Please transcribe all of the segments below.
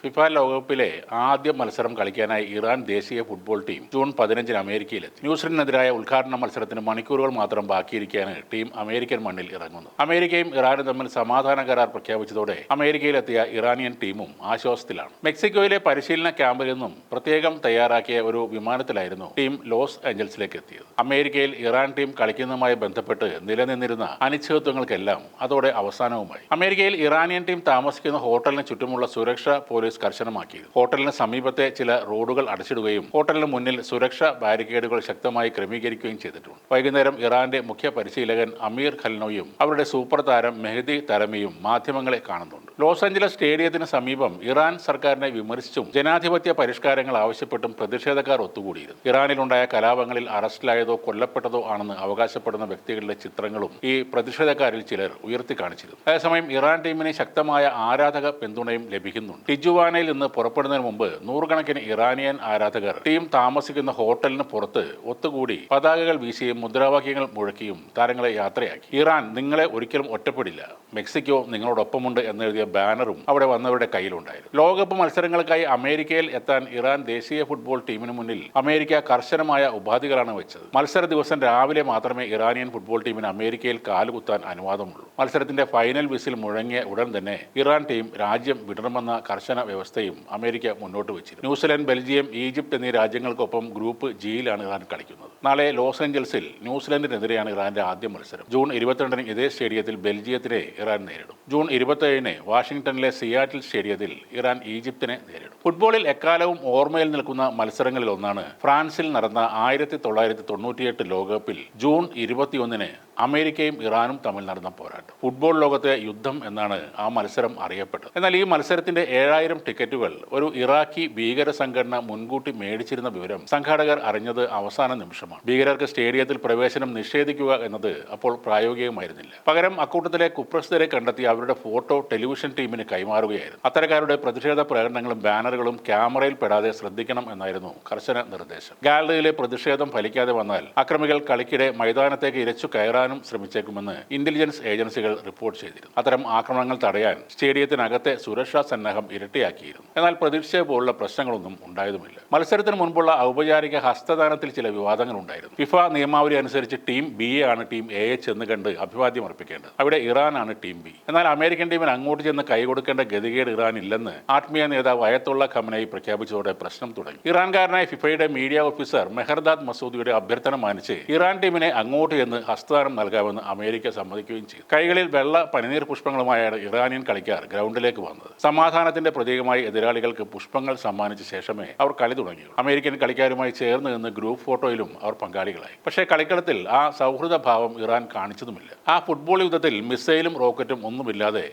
FIFA ലോകകപ്പിലെ ആദ്യ മത്സരം കളിക്കാനായി ഇറാൻ ദേശീയ ഫുട്ബോൾ ടീം ജൂൺ 15 അമേരിക്കയിലെത്തി. ന്യൂസിലൻഡിനെതിരായ ഉദ്ഘാടന മത്സരത്തിന് മണിക്കൂറുകൾ മാത്രം ബാക്കിയിരിക്കെയാണ് ടീം അമേരിക്കൻ മണ്ണിൽ ഇറങ്ങുന്നത്. അമേരിക്കയും ഇറാനും തമ്മിൽ സമാധാന കരാർ പ്രഖ്യാപിച്ചതോടെ അമേരിക്കയിലെത്തിയ ഇറാനിയൻ ടീമും ആശ്വാസത്തിലാണ്. മെക്സിക്കോയിലെ പരിശീലന ക്യാമ്പിൽ നിന്നും പ്രത്യേകം തയ്യാറാക്കിയ ഒരു വിമാനത്തിലായിരുന്നു ടീം ലോസ് ഏഞ്ചൽസിലേക്ക് എത്തിയത്. അമേരിക്കയിൽ ഇറാൻ ടീം കളിക്കുന്നതുമായി ബന്ധപ്പെട്ട് നിലനിന്നിരുന്ന അനിശ്ചിതത്വങ്ങൾക്കെല്ലാം അതോടെ അവസാനവുമായി. അമേരിക്കയിൽ ഇറാനിയൻ ടീം താമസിക്കുന്ന ഹോട്ടലിന് ചുറ്റുമുള്ള സുരക്ഷ പോലീസ് കർശനമാക്കി. ഹോട്ടലിന് സമീപത്തെ ചില റോഡുകൾ അടച്ചിടുകയും ഹോട്ടലിന് മുന്നിൽ സുരക്ഷാ ബാരിക്കേഡുകൾ ശക്തമായി ക്രമീകരിക്കുകയും ചെയ്തിട്ടുണ്ട്. വൈകുന്നേരം ഇറാന്റെ മുഖ്യ പരിശീലകൻ അമീർ ഖൽനോയും അവരുടെ സൂപ്പർ താരം മെഹ്ദി തരമിയും മാധ്യമങ്ങളെ കാണുന്നുണ്ട്. ലോസ് ഏഞ്ചലസ് സ്റ്റേഡിയത്തിന് സമീപം ഇറാൻ സർക്കാരിനെ വിമർശിച്ചും ജനാധിപത്യ പരിഷ്കാരങ്ങൾ ആവശ്യപ്പെട്ടും പ്രതിഷേധക്കാർ ഒത്തുകൂടിയിരുന്നു. ഇറാനിലുണ്ടായ കലാപങ്ങളിൽ അറസ്റ്റിലായതോ കൊല്ലപ്പെട്ടതോ ആണെന്ന് അവകാശപ്പെടുന്ന വ്യക്തികളുടെ ചിത്രങ്ങളും ഈ പ്രതിഷേധക്കാരിൽ ചിലർ ഉയർത്തി കാണിച്ചിരുന്നു. അതേസമയം ഇറാൻ ടീമിന് ശക്തമായ ആരാധക പിന്തുണയും ലഭിക്കുന്നുണ്ട്. ടിജുവാനയിൽ നിന്ന് പുറപ്പെടുന്നതിന് മുമ്പ് നൂറുകണക്കിന് ഇറാനിയൻ ആരാധകർ ടീം താമസിക്കുന്ന ഹോട്ടലിന് പുറത്ത് ഒത്തുകൂടി പതാകകൾ വീശിയും മുദ്രാവാക്യങ്ങൾ മുഴക്കിയും താരങ്ങളെ യാത്രയാക്കി. ഇറാൻ നിങ്ങളെ ഒരിക്കലും ഒറ്റപ്പെടില്ല, മെക്സിക്കോ നിങ്ങളോടൊപ്പമുണ്ട് എന്നെഴുതിയ ബാനറും അവിടെ വന്നവരുടെ കയ്യിലുണ്ടായിരുന്നു. ലോകകപ്പ് മത്സരങ്ങൾക്കായി അമേരിക്കയിൽ എത്താൻ ഇറാൻ ദേശീയ ഫുട്ബോൾ ടീമിന് മുന്നിൽ അമേരിക്ക കർശനമായ ഉപാധികളാണ് വെച്ചത്. മത്സര ദിവസം രാവിലെ മാത്രമേ ഇറാനിയൻ ഫുട്ബോൾ ടീമിന് അമേരിക്കയിൽ കാലുകുത്താൻ അനുവാദമുള്ളൂ. മത്സരത്തിന്റെ ഫൈനൽ വിസിൽ മുഴങ്ങിയ ഉടൻ തന്നെ ഇറാൻ ടീം രാജ്യം വിടണമെന്ന കർശന വ്യവസ്ഥയും അമേരിക്ക മുന്നോട്ട് വെച്ചിരുന്നു. ന്യൂസിലൻഡ്, ബെൽജിയം, ഈജിപ്ത് എന്നീ രാജ്യങ്ങൾക്കൊപ്പം ഗ്രൂപ്പ് ജിയിലാണ് ഇറാൻ കളിക്കുന്നത്. നാളെ ലോസ് ഏഞ്ചൽസിൽ ന്യൂസിലൻഡിനെതിരെയാണ് ഇറാന്റെ ആദ്യ മത്സരം. ജൂൺ 22 ഇതേ സ്റ്റേഡിയത്തിൽ ബെൽജിയത്തിനെ ഇറാൻ നേരിടും. ജൂൺ 27 വാഷിംഗ്ടണിലെ സിയാറ്റിൽ സ്റ്റേഡിയത്തിൽ ഇറാൻ ഈജിപ്തിനെ നേരിടും. ഫുട്ബോളിൽ എക്കാലവും ഓർമ്മയിൽ നിൽക്കുന്ന മത്സരങ്ങളിൽ ഒന്നാണ് ഫ്രാൻസിൽ നടന്ന 1998 ലോകകപ്പിൽ ജൂൺ 21 അമേരിക്കയും ഇറാനും തമ്മിൽ നടന്ന പോരാട്ടം. ഫുട്ബോൾ ലോകത്തെ യുദ്ധം എന്നാണ് ആ മത്സരം അറിയപ്പെട്ടത്. എന്നാൽ ഈ മത്സരത്തിന്റെ 7000 ടിക്കറ്റുകൾ ഒരു ഇറാഖി ഭീകര സംഘടന മുൻകൂട്ടി മേടിച്ചിരുന്ന വിവരം സംഘാടകർ അറിഞ്ഞത് അവസാന നിമിഷമാണ്. ഭീകരർക്ക് സ്റ്റേഡിയത്തിൽ പ്രവേശനം നിഷേധിക്കുക എന്നത് അപ്പോൾ പ്രായോഗികമായിരുന്നില്ല. പകരം അക്കൂട്ടത്തിലെ കുപ്രസിദ്ധരെ കണ്ടെത്തി അവരുടെ ഫോട്ടോ ടെലിവിഷൻ ടീമിന് കൈമാറുകയായിരുന്നു. അത്തരക്കാരുടെ പ്രതിഷേധ പ്രകടനങ്ങളും ബാനറുകളും ക്യാമറയിൽ പെടാതെ ശ്രദ്ധിക്കണം എന്നായിരുന്നു കർശന നിർദ്ദേശം. ഗാലറിയിലെ പ്രതിഷേധം ഫലിക്കാതെ വന്നാൽ അക്രമികൾ കളിക്കിടെ മൈതാനത്തേക്ക് ഇരച്ചു കയറാനും ശ്രമിച്ചേക്കുമെന്ന് ഇന്റലിജൻസ് ഏജൻസികൾ റിപ്പോർട്ട് ചെയ്തിരുന്നു. അത്തരം ആക്രമണങ്ങൾ തടയാൻ സ്റ്റേഡിയത്തിനകത്തെ സുരക്ഷാ സന്നാഹം ഇരട്ടിയാക്കിയിരുന്നു. എന്നാൽ പ്രതീക്ഷിച്ച പോലുള്ള പ്രശ്നങ്ങളൊന്നും ഉണ്ടായതുമില്ല. മത്സരത്തിന് മുൻപുള്ള ഔപചാരിക ഹസ്തദാനത്തിൽ ചില വിവാദങ്ങൾ ഉണ്ടായിരുന്നു. ഫിഫ നിയമാവലി അനുസരിച്ച് ടീം ബി ആണ് ടീം എ ചെന്ന് കണ്ട് അഭിവാദ്യം അർപ്പിക്കേണ്ടത്. അവിടെ ഇറാനാണ് ടീം ബി. എന്നാൽ അമേരിക്കൻ ടീമിന് അങ്ങോട്ട് ചെന്ന് കൈകൊടുക്കേണ്ട ഗതികേട് ഇറാൻ ഇല്ലെന്ന് ആത്മീയ നേതാവ് അയത്തുള്ള ഖമനയി പ്രഖ്യാപിച്ചതോടെ പ്രശ്നം തുടങ്ങി. ഇറാൻകാരനായ ഫിഫയുടെ മീഡിയ ഓഫീസർ മെഹർദാദ് മസൂദിയുടെ അഭ്യർത്ഥന മാനിച്ച് ഇറാൻ ടീമിനെ അങ്ങോട്ട് ചെന്ന് ഹസ്തദാനം നൽകാമെന്ന് അമേരിക്ക സമ്മതിക്കുകയും ചെയ്തു. കൈകളിൽ വെള്ള പനിനീർ പുഷ്പങ്ങളുമായാണ് ഇറാനിയൻ കളിക്കാർ ഗ്രൗണ്ടിലേക്ക് വന്നത്. സമാധാനത്തിന്റെ പ്രതീകമായി എതിരാളികൾക്ക് പുഷ്പങ്ങൾ സമ്മാനിച്ച ശേഷമേ അവർ കളി തുടങ്ങിയുള്ളൂ. അമേരിക്കൻ കളിക്കാരുമായി ചേർന്ന് നിന്ന് ഗ്രൂപ്പ് ഫോട്ടോയിലും അവർ പങ്കാളികളായി. പക്ഷേ കളിക്കളത്തിൽ ആ സൗഹൃദ ഭാവം ഇറാൻ കാണിച്ചതുമില്ല. ആ ഫുട്ബോൾ യുദ്ധത്തിൽ മിസൈലും റോക്കറ്റും ഒന്നുമില്ലാതെ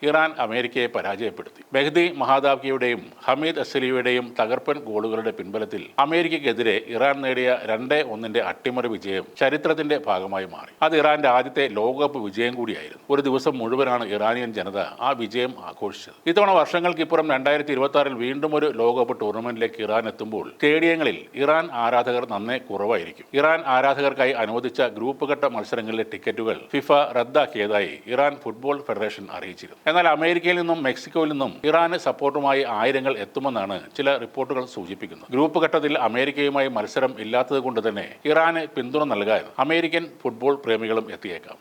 ഇറാൻ അമേരിക്കയെ പരാജയപ്പെടുത്തി. മെഹ്ദി മഹാദാബ്കിയുടെയും ഹമീദ് അസലിയുടെയും തകർപ്പൻ ഗോളുകളുടെ പിൻബലത്തിൽ അമേരിക്കയ്ക്കെതിരെ ഇറാൻ നേടിയ 2-1 അട്ടിമറി വിജയം ചരിത്രത്തിന്റെ ഭാഗമായി മാറി. അത് ഇറാന്റെ ആദ്യത്തെ ലോകകപ്പ് വിജയം കൂടിയായിരുന്നു. ഒരു ദിവസം മുഴുവനാണ് ഇറാനിയൻ ജനത ആ വിജയം ആഘോഷിച്ചത്. ഇത്തവണ വർഷങ്ങൾക്കിപ്പുറം 2026 വീണ്ടും ഒരു ലോകകപ്പ് ടൂർണമെന്റിലേക്ക് ഇറാൻ എത്തുമ്പോൾ സ്റ്റേഡിയങ്ങളിൽ ഇറാൻ ആരാധകർ നന്നേ കുറവായിരിക്കും. ഇറാൻ ആരാധകർക്കായി അനുവദിച്ച ഗ്രൂപ്പ് ഘട്ട മത്സരങ്ങളിലെ ടിക്കറ്റുകൾ ഫിഫ റദ്ദാക്കിയതായി ഇറാൻ ഫുട്ബോൾ ഫെഡറേഷൻ അറിയിച്ചിരുന്നു. എന്നാൽ അമേരിക്കയിൽ നിന്നും മെക്സിക്കോയിൽ നിന്നും ഇറാന് സപ്പോർട്ടുമായി ആയിരങ്ങൾ എത്തുമെന്നാണ് ചില റിപ്പോർട്ടുകൾ സൂചിപ്പിക്കുന്നത്. ഗ്രൂപ്പ് ഘട്ടത്തിൽ അമേരിക്കയുമായി മത്സരം ഇല്ലാത്തത് കൊണ്ട് തന്നെ ഇറാന് പിന്തുണ നൽകാൻ അമേരിക്കൻ ഫുട്ബോൾ പ്രേമികളും എത്തിയേക്കാം.